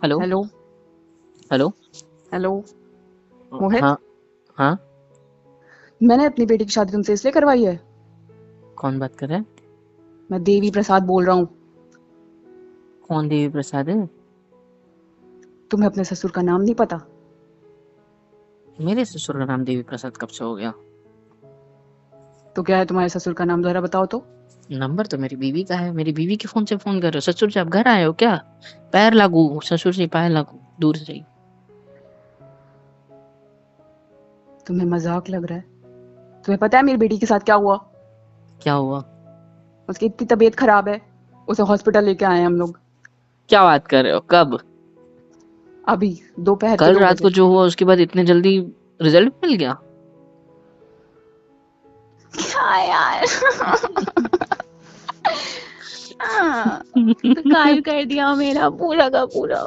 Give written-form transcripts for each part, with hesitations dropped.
Hello. Hello. Hello. Hello. मोहित, हाँ। हाँ। मैंने अपनी बेटी की शादी तुमसे इसलिए करवाई है। कौन बात कर रहा है? मैं देवी प्रसाद बोल रहा हूँ। कौन देवी प्रसाद है? तुम्हें अपने ससुर का नाम नहीं पता? मेरे ससुर का नाम देवी प्रसाद कब से हो गया? तो क्या है तुम्हारे ससुर का नाम, जरा बताओ तो। नंबर तो मेरी बीवी का है। मेरी बीवी के फोन से फोन कर रहे हो? ससुर जी आप घर आए हो क्या? पैर लागू ससुर जी, पैर लागू दूर से ही। तुम्हें मजाक लग रहा है? तुम्हें पता है मेरी बेटी के साथ क्या हुआ? क्या हुआ? उसकी इतनी तबीयत खराब है, उसे हॉस्पिटल लेके आए हैं हम लोग। क्या बात कर रहे हो? कब? अभी दोपहर के कल 2 रात बजे। को जो हुआ उसके बाद इतने जल्दी रिजल्ट मिल गया? क्या यार। बेकार कर दिया मेरा पूरा का पूरा।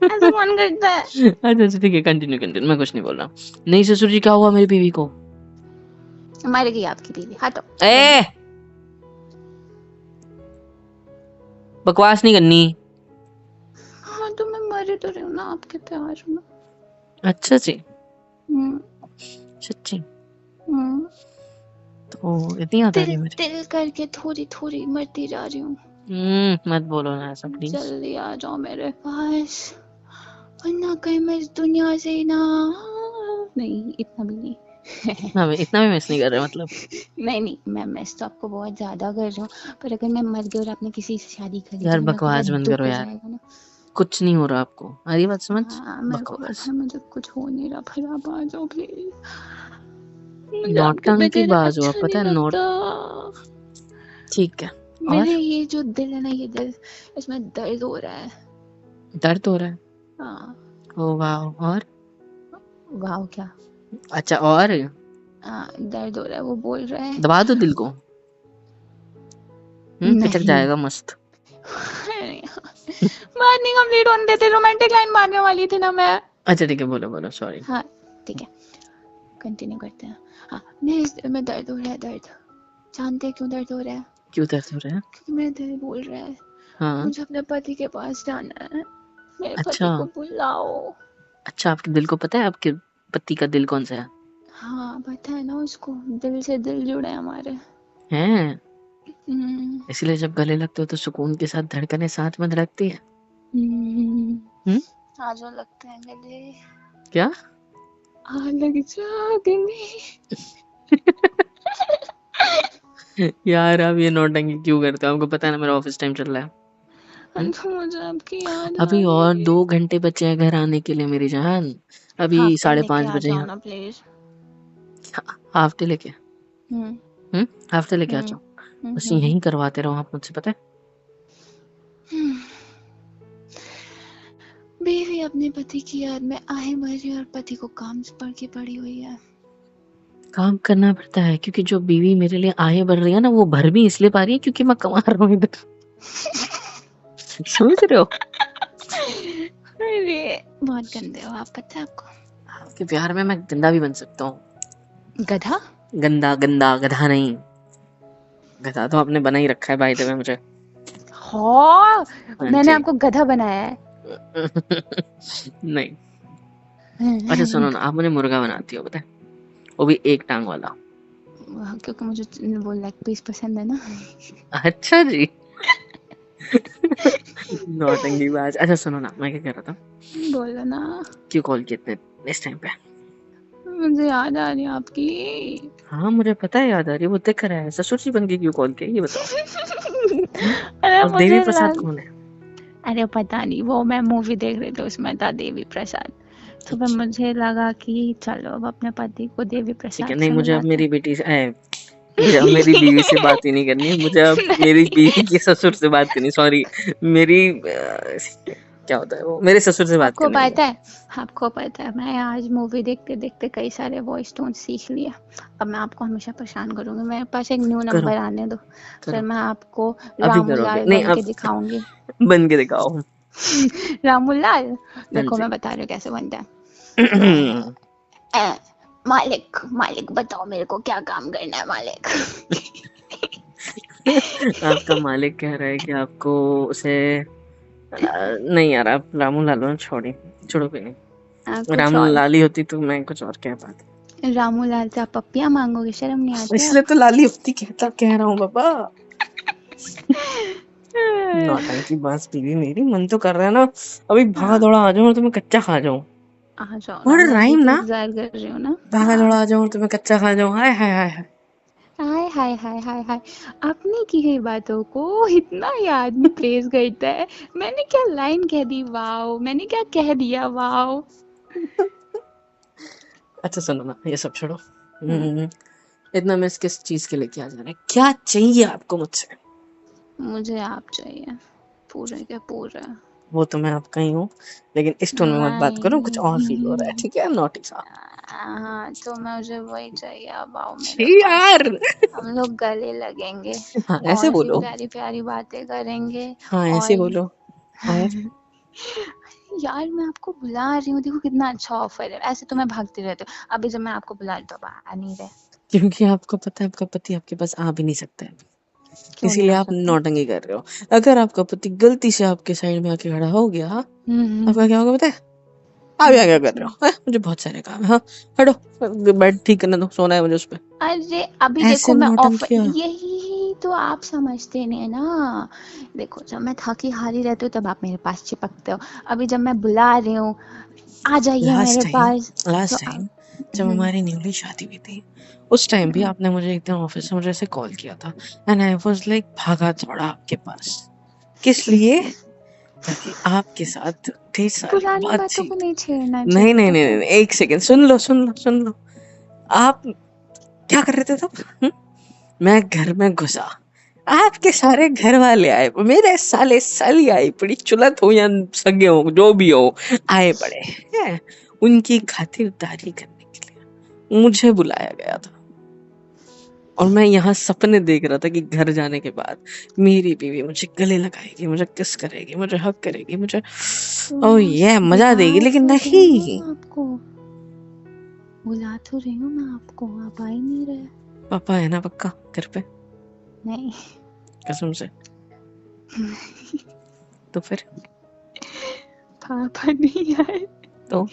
ऐसा मन करता है। अच्छा अच्छा ठीक है, कंटिन्यू कंटिन्यू, मैं कुछ नहीं बोल रहा। नहीं ससुर जी क्या हुआ मेरी बीवी को? मर गई आपकी बीवी, हटो। ए बकवास नहीं करनी। हाँ तो मैं मर तो रही हूँ ना आपके प्यार में। अच्छा जी। हम्म। सच्ची? हम्म। तो इतनी याद आ रही तिल है मेरी? तिल करके थोड़ी थोड़ी मरती जा रही हूँ। मत बोलो ना ऐसा प्लीज। जल्दी आ जाओ मेरे पास, वरना कहीं मैं इस दुनिया से ही ना। नहीं, इतना भी नहीं। इतना भी मिस नहीं कर रहे मतलब? नहीं नहीं, मैं मिस तो आपको बहुत ज्यादा कर रही हूँ, पर अगर मैं मर गई और आपने किसी से शादी कर ली तो यार मेरे को बहुत बकवास बंद करो दुख हो यार। जाएगा ना। कुछ नहीं हो रहा आपको, आ रही बात समझ? हाँ मेरे को पता बकवास। है, मुझे कुछ हो नहीं रहा, पर आप आ जाओ प्लीज। मुझे आपके नौटंकी बगैर बाज हो आप, अच्छा नहीं पता है नोट। लगता। ठीक है। और? मेरे ये जो दिल है ना, ये दिल, इसमें दर्द हो रहा है। दर्द हो रहा है? हाँ। ओ वाह। और? वाह क्या? अच्छा और? हाँ दर्द हो रहा है, वो बोल रहा है। दबा दो दिल को। पिचक नहीं। जाएगा मस्त। बात नहीं कंप्लीट होने देते, रोमांटिक लाइन मारने वाली थी ना मैं। अच्छा ठीक है, बोलो बोलो, सॉरी। हाँ ठीक है, कंटिन्यू करते हैं। हाँ, मेरे इस दिल में दर्द हो रहा है, दर्द। जानते हैं क्यों दर्द हो रहा है? क्यों दर्द हो रहा है? क्योंकि मेरा दिल बोल रहा है हाँ। मुझे अपने पति के पास जाना है। मेरे अच्छा। पति को बुलाओ। अच्छा आपके दिल को पता है आपके पति का दिल कौन सा है? हाँ पता है ना उसको, दिल से दिल जुड़े हैं हमारे। हैं? हम्म। इसलिए जब गले लगते हो तो सुकून के साथ धड़कनें साथ में धड़कती है। हम्म। हम्म। आजो लगते हैं गले। क्या? लग जा गले। यार आप ये नौटंकी क्यों करते हो? आपको पता है ना मेरा ऑफिस टाइम चल रहा है। तो मुझे आपकी याद आ अभी और रही है। 2 घंटे बचे हैं घर आने के लिए मेरी जान। अभी हाफ टाइम लेके 5:30 आ बजे जाओ यहाँ। ना प्लीज। हाफ डे लेके? हम्म। हाफ डे लेके आ हम्म। जाओ। बस यहीं करवाते रहो आप मुझसे, पता है। बीवी अपने पति की याद में आहे मर रही है और पति को काम पड़ के पड़ी हुई है। काम करना पड़ता है क्योंकि जो बीवी मेरे लिए आगे बढ़ रही है ना, वो भर भी इसलिए पा रही है क्योंकि मैं कमा रहा हूँ इधर। समझ रहे हो? अरे बहुत गंदे हो आप, पता है आपको? आपके प्यार में मैं गंदा भी बन सकता हूँ। गधा। गंदा गंदा, गधा नहीं। गधा तो आपने बना ही रखा है बाय द वे मुझे। हाँ, हाँ मैंने जी। आपको गधा बनाया है। नहीं। अच्छा सुनो ना, आप मुझे मुर्गा बनाती हो, पता है, वो भी एक टांग वाला। क्योंकि मुझे वो लेग पीस पसंद है ना। अच्छा जी। नौटंकी बाज। अच्छा सुनो ना, मैं क्या कह रहा था, बोलो ना। क्यों कॉल किया इतने इस टाइम पे? मुझे याद आ रही है आपकी। हाँ मुझे पता है, याद आ रही है, वो दिख रहा है। ससुर जी बन के क्यों कॉल किया ये बताओ। अरे और देवी मुझे प्रसाद कौन है? अरे पता नहीं, वो मैं मूवी देख रही थी, उसमें था देवी प्रसाद। तो फिर अच्छा मुझे लगा कि चलो अब अपने पति को देवी ठीक है। प्रसाद नहीं से मुझे अब मिलाते मेरी बेटी से मुझे अब मेरी बीवी से बात ही नहीं करनी है। मुझे अब मेरी बीवी के ससुर से बात करनी, सॉरी, मेरी क्या होता है वो, मेरे ससुर से बात आपको करनी मुझे। पता है, आपको पता है मैं आज मूवी देखते देखते कई सारे वॉइस टोन सीख लिया। अब मैं आपको हमेशा परेशान करूंगी, मेरे पास एक न्यू करो नंबर आने दो, फिर करो। मैं आपको अभी करोगे? रामूलाल नहीं बन अब के दिखाऊंगी। बन के दिखाओ। रामूलाल, हाँ देखो जी। मैं बता रही हूँ कैसे बनता है। मालिक मालिक बताओ मेरे को क्या काम करना है मालिक। आपका मालिक कह रहा है कि आपको उसे नहीं यार, आप रामू लालो ने छोड़ी, छोड़ो भी नहीं। कुछ रामू और। लाली होती तो मैं कुछ और कह पाती। रामू लाल से आप पप्पियां मांगोगे, शर्म नहीं आती इसलिए तो आपको? लाली होती कहता कह रहा हूँ बाबा। नौटंकी बाज बीवी मेरी, मन तो कर रहा है ना अभी भागा हाँ, दौड़ा आ जाऊं और तुम्हें कच्चा खा जाऊं। आ जाओ ना, व्हाट मैं भी राइम तो ना, इंतजार कर रही हूँ ना। भागा हाँ। दौड़ा आ जाऊं और तुम्हें कच्चा खा जाऊं। हाय हाय हाय हाय। हाय हाय हाय हाय हाय। अपनी की हुई बातों को इतना ये आदमी प्रेज करता है। मैंने क्या लाइन कह दी, वाओ, मैंने क्या कह दिया, वाओ। अच्छा सुनो ना, ये सब छोड़ो। हम्म, इतना मिस किस चीज के लिए किया जा रहा है, क्या चाहिए आपको मुझसे? मुझे आप चाहिए, पूरे के पूरे। वो तो मैं आपका ही हूँ, लेकिन इस टोन में मत बात करो, कुछ और फील हो रहा है, नहीं। ठीक है नॉटी सा। हाँ, तो मुझे वही चाहिए, अब आओ छी मेरे पास। यार। हम लोग गले लगेंगे हाँ ऐसे और भी बोलो, प्यारी प्यारी बातें करेंगे। हाँ ऐसे और बोलो। और यार, मैं आपको बुला रही हूँ, देखो कितना अच्छा ऑफर है। ऐसे तो मैं भागती रहती हूँ, अभी जब मैं आपको बुला रही हूँ तो आप आ नहीं रहे। क्योंकि आपको पता है आपका पति आपके पास आ भी नहीं सकता है, क्यों नहीं इसीलिए आ आप सकता? नौटंकी कर रहे हो। अगर आपका पति गलती से आपके साइड में आके खड़ा हो गया, हम्म। आपका क्या होगा पता है? आप यहाँ क्या कर रहे क्या? हो? मुझे बहुत सारे काम है, हाँ हटो, बेड ठीक करने दो, सोना है मुझे उस पे। अरे अभी ऐसे देखो, मैं ऑफर, नौटंकिया। यही तो आप समझते नहीं है ना। देखो, जब मैं थकी हारी रहती हूँ तब आप मेरे पास चिपकते हो। अभी जब मैं बुला रही हूँ, आ जाइए मेरे लास्ट टाइम पास, तो लास्ट आप। टाइम जब हमारी न्यूली शादी हुई थी, उस टाइम भी आपने मुझे एक दिन ऑफिस से मुझे ऐसे कॉल किया था, एंड आई वाज लाइक भागा दौड़ा आपके पास। किस लिए? ताकि आपके साथ ढेर सारी पुरानी बातों को बातचीत। नहीं छेड़ना नहीं चाहिए नहीं था नहीं क्या? नहीं, एक सेकेंड, सुन लो सुन लो सुन लो। आप क्या कर रहे थे तब? मैं घर में घुसा, आपके सारे घर वाले आए, मेरे साले साली आई पड़ी, चुलत हो या सगे हो जो भी हो, आए पड़े हैं, उनकी खातिरदारी करने के लिए मुझे बुलाया गया था। और मैं यहाँ सपने देख रहा था कि घर जाने के बाद मेरी बीवी मुझे गले लगाएगी, मुझे किस करेगी, मुझे हक करेगी, मुझे तो ओ ये मजा बुला देगी, लेकिन तो रही हूँ नहीं। ना आपको, बुला तो रही हूँ मैं आपको, आप आ ही नहीं रहे। पापा है ना पक्का घर पे? नहीं। कसम से? तो फिर? पापा नहीं आए। तो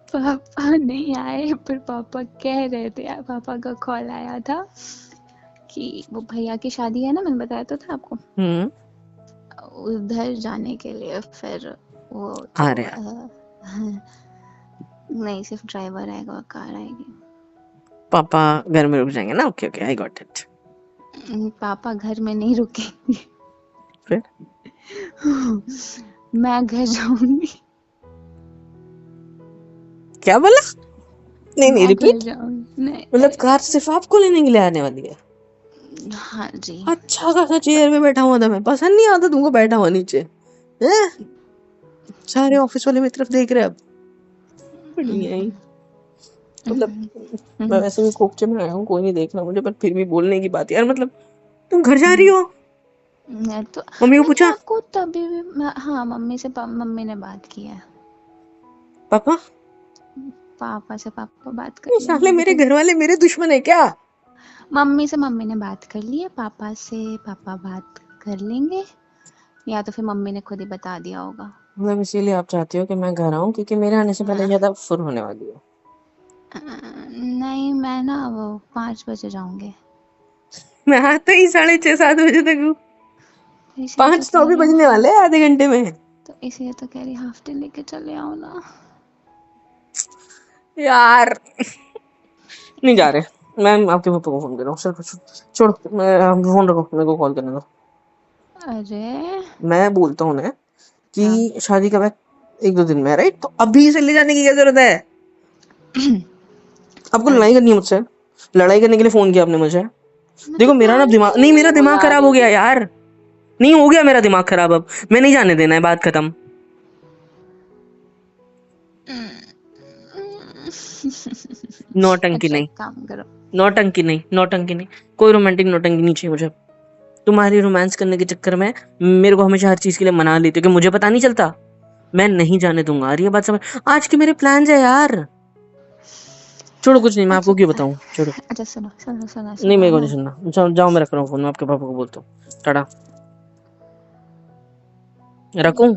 पापा नहीं आए, पर पापा कह रहे थे, पापा का कॉल आया था कि वो भैया की शादी है ना, मैंने बताया तो था आपको, हम्म। उधर जाने के लिए। फिर वो आ तो रहे हैं नहीं, सिर्फ ड्राइवर आएगा और कार आएगी। पापा, घर में रुक जाएंगे ना? Okay okay, I got it. पापा घर में नहीं रुकेंगे। फिर? मैं घर जाऊंगी। क्या बोला? नहीं नहीं, मैं घर रिपीट। जाऊंगी, नहीं मतलब नहीं। कार सिर्फ आपको लेने के लिए आने वाली है? हाँ जी। अच्छा खासा चेयर में बैठा हुआ था मैं, पसंद नहीं आता तुमको बैठा हुआ नीचे? हैं? सारे ऑफिस वाले मेरी तरफ देख रहे हैं अब। बढ़िया ही। मतलब मैं वैसे भी कोकचे में आया हूँ, कोई नहीं देख रहा मुझे, पर फिर भी बोलने की बात यार, मतलब तुम घर जा रही हो? मैं तो मम्मी को मैंने पूछा? आपको तभी भी हाँ, मम्मी ने बात की है। पापा? पापा से पापा बात कर ये लिया साले अभी मेरे तो। घर वाले मेरे दुश्मन है क्या? मम्मी से मम्मी ने बात कर ली है, पापा से पापा बात कर लेंगे, या तो फिर मम्मी ने खुद ही बता दिया होगा। मतलब इसीलिए आप चाहती हो कि मैं घर आऊँ, क्योंकि मेरे आने से पहले हाँ। ज्यादा फुर होने वाली हो? नहीं, मैं ना वो 5 बजे जाऊंगी। मैं आता ही 6:30-7 बजे तक हूँ। तो इसलिए तो 5 तो कह अभी रही बजने हूँ, वाले हैं आधे घंटे में। तो इसलिए तो कह रही हाफ डे लेके चले आओ ना। यार नहीं जा रहे। मैं आपके पापा को फोन कर रहा हूँ, सिर्फ छोड़ो, मैं फोन रखो, मेरे को कॉल करने दो। अरे मैं बोलता हूँ उन्हें हाँ। कि शादी कब है? 1-2 दिन में, राइट? तो अभी से ले जाने की क्या जरूरत है? आपको लड़ाई अरे करनी है मुझसे? लड़ाई करने के लिए फोन किया आपने मुझे? मैं तो देखो मेरा ना प्यार दिमाग नहीं, करने के मेरा लिए दिमाग बुला खराब रही हो गया थी। यार। नहीं हो गया मेरा दिमाग खराब, अब मैं नहीं जाने देना है, बात खत्म। नौटंकी अच्छा, नहीं, एक काम करो। नौटंकी नहीं, नौटंकी नहीं, कोई रोमांटिक नौटंकी नहीं चाहिए मुझे। तुम्हारी रोमांस करने के चक्कर में मेरे को हमेशा हर चीज के लिए मना लेती हो कि मुझे पता नहीं चलता। मैं नहीं जाने दूंगा, और ये बात समझ। आज के मेरे प्लान्स है यार। छोड़ो, कुछ नहीं, मैं अच्छा आपको क्यों बताऊं, छोड़ो। अच्छा, सुनो सुनो सुनो नहीं, सुनो मेरे को ना। नहीं सुनना, जाओ जाओ, मैं रख रहा हूँ फोन, मैं आपके पापा को बोलता हूँ, टाटा। रखूं?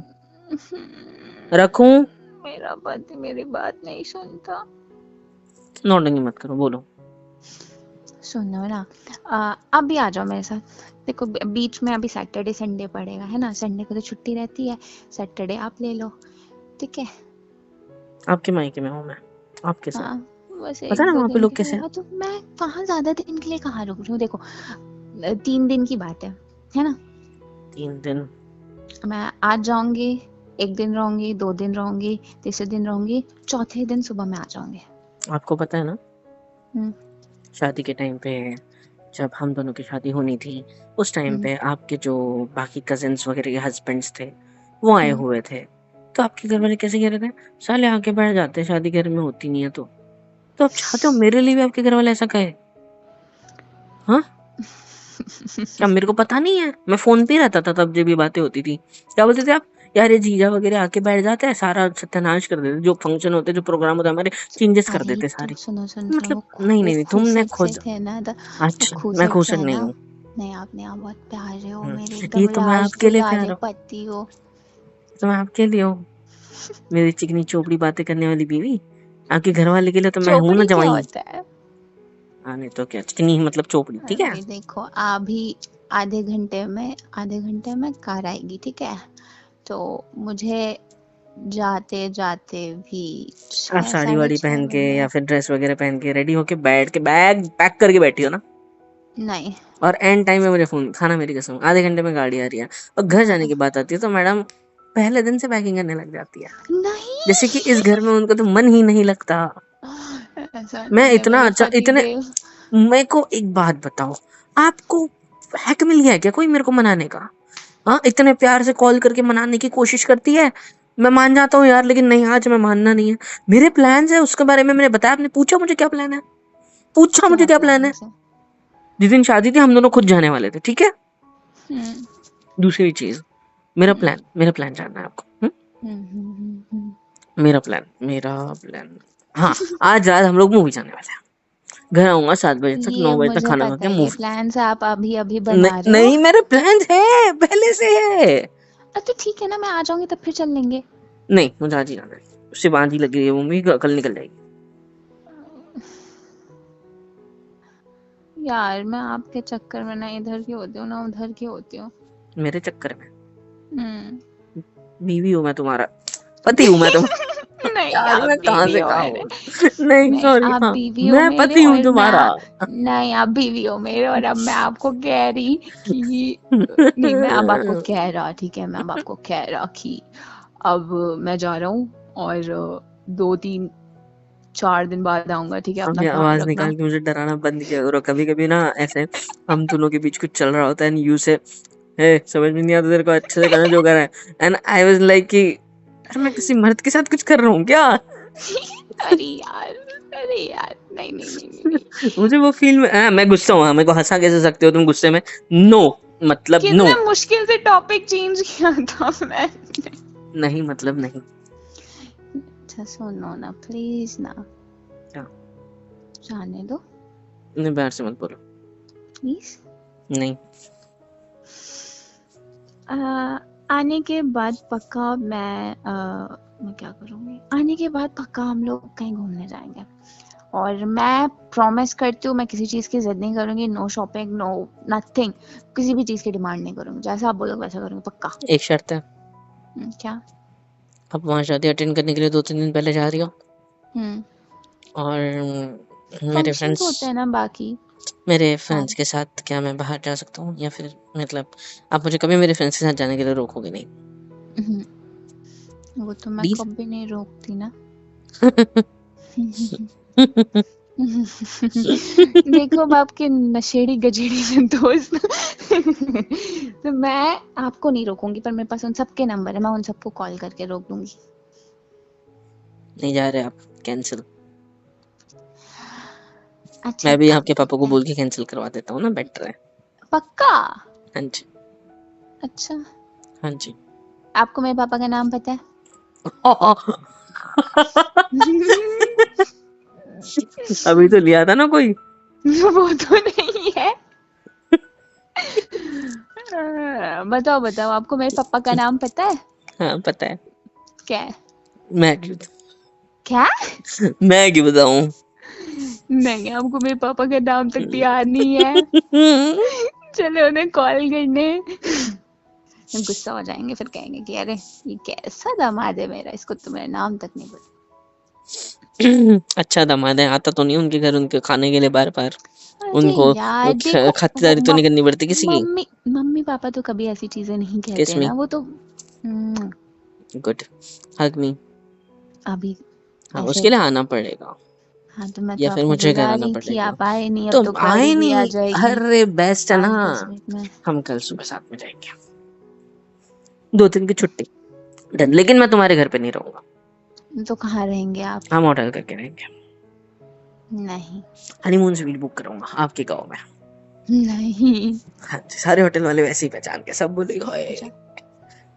रखूं? मेरा पति मेरी बात नहीं सुनता। नौटंकी मत करो, बोलो। सुनो ना, अभी आ जाओ मेरे साथ। देखो बीच में अभी सैटरडे संडे पड़ेगा, है ना? संडे को तो छुट्टी रहती है, सैटरडे आप ले लो, ठीक है? आपके मायके में हूँ मैं, आपके साथ। हाँ, बस पता एक ना दो वहाँ पे दिन लोग के लिए। कैसे हैं? हाँ, तो मैं कहाँ ज्यादा दिन के लिए कहाँ रुक रही हूँ? देखो 3 दिन की बात है ना? 3 दिन? मैं आज जाऊंगी, 1 दिन रहूंगी, 2 दिन रहूंगी, तीसरे दिन रहूंगी, चौथे दिन सुबह में आ जाऊंगी। आपको पता है ना, हम्म, शादी के टाइम पे, जब हम दोनों की शादी होनी थी, उस टाइम हम्म, पे आपके जो बाकी कजिन्स वगैरह के हस्बैंड्स थे, वो आए हम्म। हुए थे। तो आपके घर वाले कैसे कह रहे थे, साले आके बैठ जाते, शादी घर में होती नहीं है तो आप चाहते हो मेरे लिए भी आपके घर वाले ऐसा कहे? हाँ, क्या मेरे को पता नहीं है? मैं फोन पे ही रहता था तब जब ये बातें होती थी। क्या बोलते थे आप? यार ये जीजा वगैरह आके बैठ जाते हैं, सारा सत्यानाश कर देते, जो फंक्शन होते, जो प्रोग्राम होते हमारे, चेंजेस कर अरे देते तो सारे। सुनो सुनो सुनो, मतलब वो नहीं नहीं नहीं, तुमने खुशक से खुद। थे ना, वो अच्छा, मैं खुशक से खुशक है नहीं ना? हूँ। नहीं, आप बहुत प्यारे हो, मेरे ये एकदम तो मैं राज आपके लिए प्यार दुलारे हूँ, पति हो। तो मैं आपके लिए हूँ, मेरी चिकनी चोपड़ी बातें करने वाली बीवी। आपके घर वाले के लिए तो मैं हूँ ना चोपड़ी क्या जवाई। होता है? हाँ, नहीं तो क्या, चिकनी मतलब चोपड़ी, ठीक है। अभी देखो, अभी आधे घंटे में कार आएगी, ठीक है? तो मुझे जाते जाते भी आप छः साड़ी साढ़े वाड़ी छः पहन के बज या जाए। फिर ड्रेस वगैरह पहन के रेडी होके बैठ के बैग पैक करके बैठी हो ना, नहीं। और एंड टाइम में मुझे फोन, खाना मेरी कसम, आधे घंटे में गाड़ी आ रही है, और घर जाने की बात आती है तो मैडम पहले दिन से पैकिंग करने लग जाती है, जैसे कि इस घर में नहीं। उनको तो मन ही नहीं लगता। ऐसा मैं नहीं है इतना मेरे अच्छा, पति इतने, देव। मेरे को एक बात बताओ, आपको हैक मिल गया है क्या कोई मेरे को मनाने का? हाँ, इतने प्यार से कॉल करके मनाने की कोशिश करती है, मैं मान जाता हूँ यार, लेकिन नहीं, आज मैं मानना नहीं है। मेरे प्लान है उसके बारे में मैंने बताया, आपने पूछा मुझे क्या प्लान है, पूछा मुझे क्या क्या प्लान प्लान है? है? जिस दिन शादी थी हम दोनों खुद जाने वाले थे, ठीक है। हम्म, दूसरी चीज, हम्म, मेरा प्लान जानना है आपको? मेरा प्लान, हाँ, आज रात हम लोग मूवी जाने वाले हैं, घर आऊंगा 7 बजे तक, ये 9 बजे तक मुझे खाना खा पता के है, ये मूवी। प्लान्स आप अभी अभी नहीं, बना रहे हो। नहीं, मेरे प्लान है पहले से है। तो ठीक है ना, मैं आ जाऊंगी तब फिर चल लेंगे। नहीं, मुझे आज ही जाना है, उससे बांध ही लगी है मूवी, कल निकल जाएगी। यार मैं आपके चक्कर में ना इधर की होती हूँ ना उधर की होती हूँ। मेरे चक्कर में? हम्म। बीवी हूँ मैं तुम्हारा, पति हूँ मैं तुम्हारा। नहीं, यार आप मैं कहाँ बीवी से हो कहाँ मेरे। हूँ? नहीं, नहीं, सॉरी, आप हाँ, बीवी हो मैं मेरे पति हूँ और तुम्हारा। नहीं, आप बीवी हो मेरे, और अब मैं आपको कह रही कि नहीं, मैं अब आपको कह रहा, ठीक है, मैं अब आपको कह रहा कि अब मैं जा रहा हूँ, और 2 3 4 दिन बाद आऊंगा, ठीक है? अपना अपनी ख्याल आवाज रखना। निकाल के मुझे डराना बंद किया करो, कभी कभी ना ऐसे हम दोनों के बीच कुछ चल रहा होता है, एंड यू से, हे, समझ में नहीं आता तेरे को, अच्छे से करना जो कर रहा है, एंड आई वाज लाइक कि यार मैं किसी मर्द के साथ कुछ कर रहा हूँ क्या? अरे यार, अरे यार, नहीं नहीं नहीं नहीं नहीं। मुझे वो फील में, मैं गुस्सा हूँ, मेरे को हंसा कैसे सकते हो तुम गुस्से में? नो, मतलब नो। कितने मुश्किल से टॉपिक चेंज किया था मैंने। नहीं मतलब नहीं। अच्छा सुनो ना, प्लीज ना, क्या? जाने दो नहीं, बाहर से मत बोलो। प्लीज। नहीं। आने के बाद पक्का मैं क्या करूँगी? आने के बाद पक्का हम लोग कहीं घूमने जाएंगे, और मैं प्रॉमिस करती हूँ मैं किसी चीज़ की जिद नहीं करूँगी, नो शॉपिंग, नो नथिंग, किसी भी चीज़ की डिमांड नहीं करूँगी, जैसा आप बोलोगे वैसा करूँगी पक्का। एक शर्त है, क्या? आप वहाँ शादी अटेंड करने के लिए 2-3 दिन पहले जा रही हो, हम्म। और मेरे फंक्शंस फ्रेंड्स होते हैं ना बाकी मेरे सारे। फ्रेंड्स के साथ क्या मैं बाहर जा सकता हूँ, या फिर मतलब आप मुझे कभी मेरे फ्रेंड्स के साथ जाने के लिए रोकोगे नहीं? हम्म, वो तो मैं प्लीज। कभी नहीं रोकती ना। देखो, अब आपके नशेड़ी गजेड़ी से दोस्त तो मैं आपको नहीं रोकूंगी, पर मेरे पास उन सबके नंबर है, मैं उन सबको कॉल करके रोक दूंगी। नहीं जा रहे आप? कैंसिल। अच्छा मैं एक भी काम आपके पापा को करते हैं। बोल के कैंसिल करवा देता हूँ ना, बेटर है। पक्का? हाँ जी। अच्छा, हाँ जी। आपको मेरे पापा का नाम पता है? अभी तो लिया था ना कोई। वो तो नहीं है। बताओ बताओ, आपको मेरे पापा का नाम पता है? हाँ पता है। क्या है? मैं क्यों क्या? मैं क्यों बताऊं? नहीं, आपको मेरे पापा का नाम तक याद नहीं है। चलो उन्हें कॉल करने। गुस्सा हो जाएंगे, फिर कहेंगे कि अरे ये कैसा दामाद है मेरा, इसको तो मेरा नाम तक नहीं पता। अच्छा दामाद है, आता तो नहीं उनके घर उनके खाने के लिए बार बार, अरे उनको यार देखो, खातिरदारी तो नहीं करनी पड़ती किसी की। मम्मी मम्मी पापा तो कभी ऐसी चीजें नहीं कहते किस में? ना, वो तो गुड, हग मी। अभी हाँ ऐसे। उसके लिए आना पड़ेगा हाँ तो मैं या तो फिर आपको मुझे घर बुला आना रही थी, पड़ेगा। आप आए नहीं, अब तो तो गाड़ी आए भी आ नहीं, जाएगी अरे बेस्ट है ना, 5-10 मिनट में। हम कल सुबह साथ में जाएंगे, 2 दिन की छुट्टी डन। लेकिन मैं तुम्हारे घर पे नहीं रहूंगा, तो कहाँ रहेंगे आप? हम होटल करके रहेंगे, नहीं हनीमून स्वीट बुक करूंगा आपके गाँव में। नहीं। हाँ जी, सारे होटल वाले वैसे ही पहचान के सब बोलेंगे हाय। अच्छा,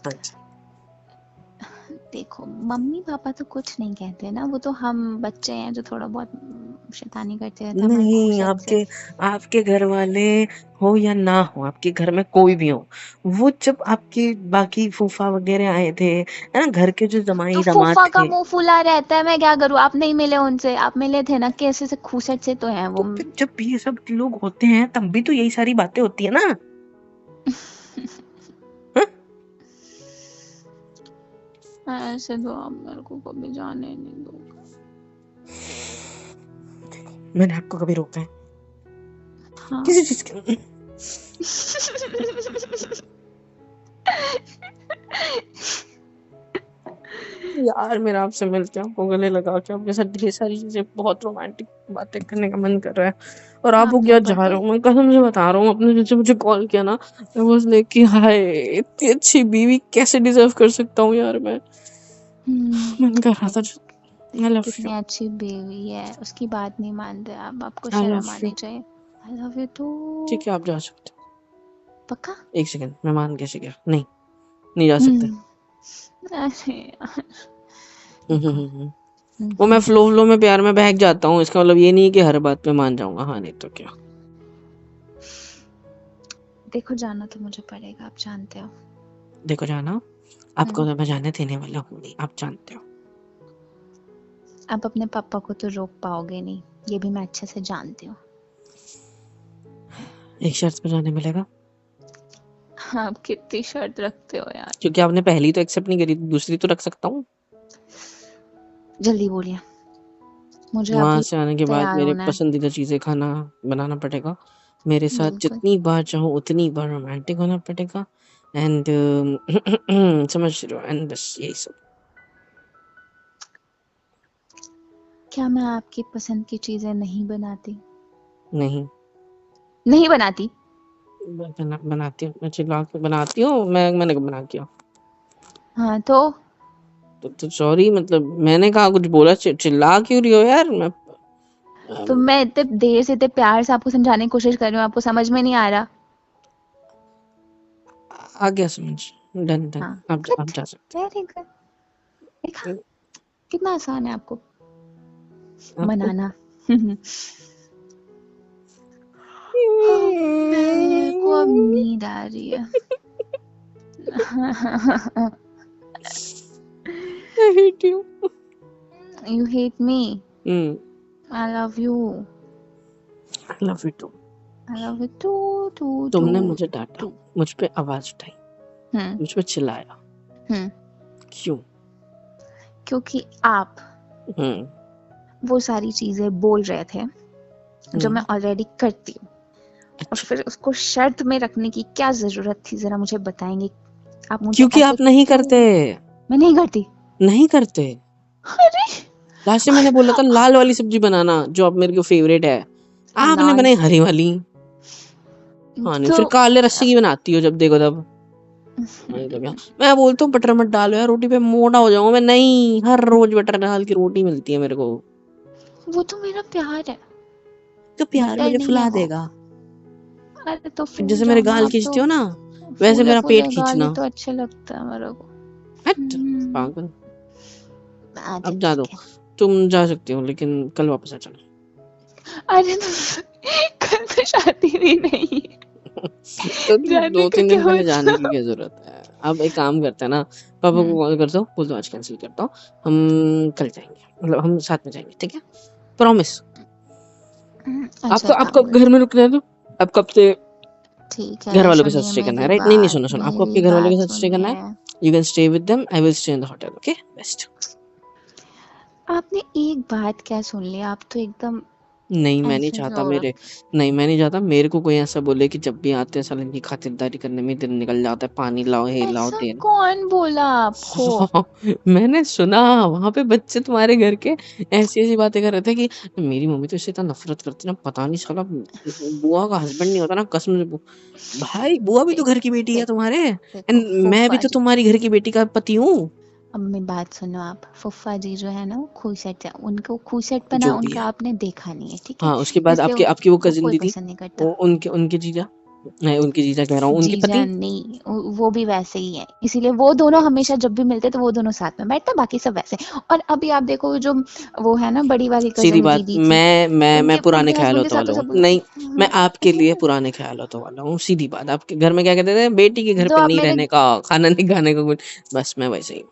हाँ जी। देखो मम्मी पापा तो कुछ नहीं कहते ना, वो तो हम बच्चे हैं जो थोड़ा बहुत शैतानी करते रहते हैं हमारे नहीं, खुशक से। आपके घर वाले हो या ना हो, आपके घर में कोई भी हो, वो जब आपके बाकी फूफा वगैरह आए थे, है ना, घर के जो तो जमाई दामाद फूफा का थे, मुंह फुला रहता है, मैं क्या करूँ? आप नहीं मिले उनसे? आप मिले थे ना, कैसे से खूसट से तो हैं तो वो। फिर जब ये सब लोग होते हैं तब भी तो यही सारी बातें होती है ना। हाँ? ऐसे तो आप मेरे को कभी जाने नहीं दोगे। मैंने आपको कभी रोका है हाँ। किसी चीज के? यार मेरा आपसे मिलके, आपको गले लगा के, आपके साथ ढेर सारी चीजें, बहुत रोमांटिक बातें करने का मन कर रहा है, और आप हो आपने क्या जा रहे बर्थडे हो। मैं कसम से बता रहा हूँ, अपने जैसे मुझे कॉल किया ना, मैं बस लाइक कि हाय इतनी अच्छी बीवी कैसे डिजर्व कर सकता हूँ यार मैं। मन कर रहा था। आई लव कितनी यू, अच्छी बीवी है, उसकी बात नहीं मानते आप, आपको आई लव शर्म यू। आनी चाहिए। I love you too. ठीक है आप जा सकते हो। पक्का? 1 सेकंड, मैं मान कैसे गया? नहीं, नहीं जा सकते। अरे यार, देखो। हम्म। वो मैं फ्लो में प्यार में बहक जाता हूँ, इसका मतलब ये नहीं कि हर बात पे मान जाऊंगा। हाँ नहीं तो क्या। देखो जाना तो मुझे पड़ेगा, आप जानते हो। देखो जाना, आपको तो मैं जाने देने वाला हूँ नहीं, आप जानते हो। आप अपने पापा को तो रोक पाओगे नहीं, ये भी मैं अच्छे से जानती हूँ। एक शर्त पे जाने मिलेगा, आप कितनी शर्त रखते हो यार। क्योंकि आपने पहली तो एक्सेप्ट नहीं करी, दूसरी तो रख सकता हूँ। जल्दी बोलिए, मुझे वहां अभी से आने के बाद तैयार मेरे होना है। पसंदीदा चीजें खाना बनाना पड़ेगा, मेरे साथ बिल्कुल। जितनी बार चाहूँ उतनी बार रोमांटिक होना पड़ेगा, एंड समझ रहे हो, एंड बस यही सब। क्या मैं आपकी पसंद की चीजें नहीं बनाती? नहीं नहीं बनाती? बनाती हूँ, मैं चिल्ला के बनाती हूँ, मैंने कब बना किया? हाँ तो तो सॉरी, मतलब मैंने कहा कुछ बोला, चिल्ला क्यों रही हो यार? मैं मैं इतने देर से इतने प्यार से आपको समझाने की कोशिश कर रही हूँ, आपको समझ में नहीं आ रहा? आ गया समझ। डन डन, हाँ, आप गुड, जा सकते वेरी गुड। देखा हो। कितना आसान है आपको आपको मनाना। मेरे को अब नींद आ रही है। I hate you. You hate me. Hmm. I love you. I love you too. I love you too, too, तुमने too, मुझे डांटा, too. मुझ पे आवाज उठाई, हम्म मुझ पे चिल्लाया, हम्म क्यों? क्योंकि आप हम्म। वो सारी चीजें बोल रहे थे जो मैं ऑलरेडी करती हूँ, और अच्छा, फिर उसको शर्त में रखने की क्या जरूरत थी, जरा मुझे बताएंगे? आप मुझे क्योंकि ऐसे आप नहीं क्यों? करते, मैं नहीं करती। नहीं करते। अरे लास्ट में मैंने बोला था लाल वाली सब्जी बनाना जो अब मेरे को फेवरेट है, आपने लाल बनाई हरी वाली। हाँ नहीं, तो फिर काले रस्से की बनाती हो जब देखो तब। नहीं तो क्या, मैं बोलता हूँ बटर मत डालो यार रोटी पे, मोटा हो जाऊंगा मैं। नहीं, हर रोज बटर डाल की रोटी मिलती है मेरे को। वो तो मेरा प्यार है, तो प्यार मटर मुझे नहीं है फुला वो। देगा, अरे तो फूल जैसे मेरे जाना गाल आप तो, खींचते हो ना, वैसे फूले मेरा पेट फूले गाल ही खींचना। तो अच्छे लगता है मेरे को। हट पागल। अच्छा अब जा दो, ठीक है। तुम जा सकती हो, लेकिन कल वापस आ जाना। अरे तो कल तो शादी भी नहीं है। तो जाने का 2-3 क्या दिन पहले जाने की मतलब? क्या ज़रूरत है? अब एक काम करते हैं ना, पापा को हुँ, कॉल करता हूँ, बोलता हूँ आज कैंसल करता हूँ, हम कल जाएँगे, मतलब हम साथ में जाएँगे, ठीक है? प्रॉमिस। अच्छा एक आप काम कब घर करते में हैं। रुकना है तो? आप कब से ठीक घर है, वालों के साथ सुनिए स्टे करना है, मेरी राइट? नहीं, नहीं, बात, सुनो, आपको मेरी आपके घर वालों के बात साथ स्टे करना है, सुनिए। You can stay with them, I will stay in the hotel, okay? Best. आपने एक बात क्या सुन ली? आप तो एकदम नहीं, मैं नहीं ऐसे चाहता जो मेरे नहीं, मैं नहीं चाहता मेरे को कोई ऐसा बोले कि जब भी आते हैं साले इनकी खातिरदारी करने में दिन निकल जाता है, पानी लाओ, ये लाओ, ऐसा दे कौन बोला आपको? मैंने सुना वहाँ पे बच्चे तुम्हारे घर के ऐसी-ऐसी बातें कर रहे थे कि मेरी मम्मी तो इससे इतना नफ़रत करती है ना, पता नहीं साला बुआ का हस्बैंड नहीं होता ना कसम से भाई बुआ भी तो घर देखो की बेटी है देखो तुम्हारे देखो एंड मैं भी फूफा तो जी, तुम्हारी घर की बेटी का पति हूँ, अब मेरी बात सुनो आप। फूफा जी जो है ना वो खूसट है, उनको खूसटपना जो भी उनका है। आपने देखा नहीं है, ठीक है? हाँ, उसके बाद इसलिए आपकी वो उनको कज़िन कोई दीदी, पसंद नहीं करता। वो उनके उनके जीजा नहीं उनके जीजा कह रहा हूँ, उनके जीजा पति नहीं, वो भी वैसे ही है, इसीलिए वो दोनों हमेशा जब भी मिलते तो वो दोनों साथ में बैठते, बाकी सब वैसे। और अभी आप देखो जो वो है ना बड़ी वाली सीधी कजन बात दीदी थी, मैं उनके पुराने उनके हस्बैंड के ख़्यालातों साथ वाला तो हूँ। सब नहीं, मैं आपके लिए पुराने ख़्यालातों वाला हूँ, सीधी बात। आपके घर में क्या कहते थे? बेटी के घर जो पे आप नहीं मेरे रहने का, खाना नहीं खाने का कुछ बस मैं वैसे ही हूँ।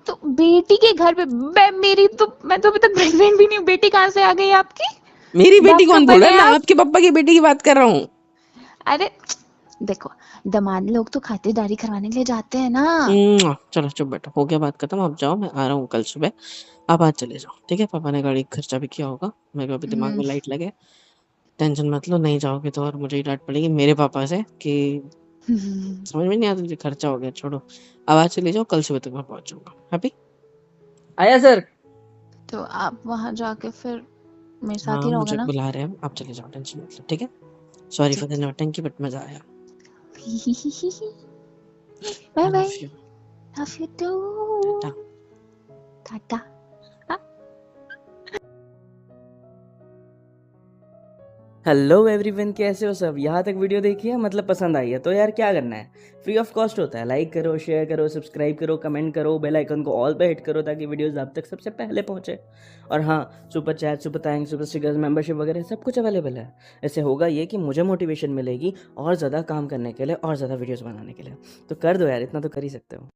तो बेटी के घर पे मैं तो अभी तक प्रेग्नेंट भी नहीं हूँ, बेटी कहाँ से आ गई आपकी? मेरी बेटी बाप कब कौन बोल रहा बने है? मैं आप? आपके पापा की बेटी की बात कर रहा हूँ। अरे देखो, दामाद लोग तो खातिरदारी करवाने के लिए जाते हैं ना। चलो चुप बैठो, हो गया बात खत्म, आप जाओ, मैं आ रहा हूँ कल सुबह। आप आज चले जाओ, ठीक है? पापा ने गाड़ी का खर्चा भी किया होगा, मेरे को अभी दिमाग हम्म, में लाइट लगे। टेंशन मत लो, नहीं जाओगे तो और मुझे ही डाँट पड़ेगी मेरे पापा से कि समझ में नहीं आता तुझे खर्चा हो गया, छोड़ो। अब आज चले जाओ, कल सुबह तक मैं पहुँच जाऊँगा। हैप्पी? आया सर। तो आप वहां जाके फिर मेरे साथ हाँ, ही रहोगे मुझे ना? बुला रहे हैं, आप चले जाओ, टेंशन मत लो, ठीक है? सॉरी फॉर द ठीक नौटंकी बट मज़ा आया। है। बाय आई bye. Love you. Love you too. Tata. Tata. Hello everyone, कैसे हो सब? यहाँ तक वीडियो देखी है, मतलब पसंद आई है तो यार क्या करना है, फ्री ऑफ कॉस्ट होता है। लाइक करो, शेयर करो, सब्सक्राइब करो, कमेंट करो, बेल आइकन को ऑल पे हिट करो ताकि वीडियोस आप तक सबसे पहले पहुंचे। और हाँ, super chat, super thanks, super stickers, membership वगैरह सब कुछ अवेलेबल है। इससे होगा ये कि मुझे मोटिवेशन मिलेगी और ज़्यादा काम करने के लिए और ज़्यादा वीडियोज़ बनाने के लिए। तो कर दो यार, इतना तो कर ही सकते हो।